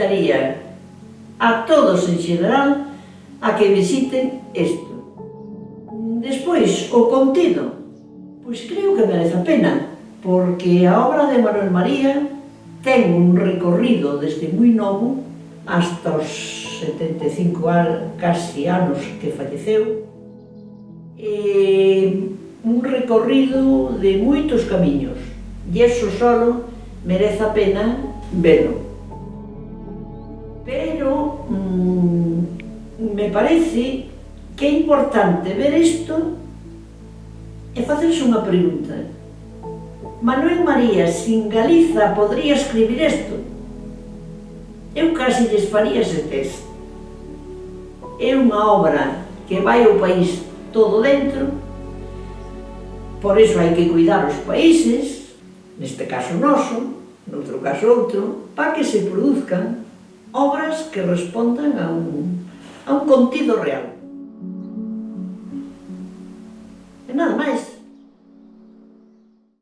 invitaría a todos en xeral a que visiten isto. Despois, o contido, pois creo que merece a pena, porque a obra de Manuel María ten un recorrido desde moi novo hasta os 75 casi anos que falleceu, un recorrido de moitos camiños, e iso solo merece a pena velo. Pero me parece que é importante ver isto e facerse unha pregunta. Manuel María, sin Galiza, podría escribir isto? Eu casi lles faría ese test. É unha obra que vai ao país todo dentro, por iso hai que cuidar os países, neste caso noso, noutro caso outro, para que se produzcan obras que respondan a un contido real.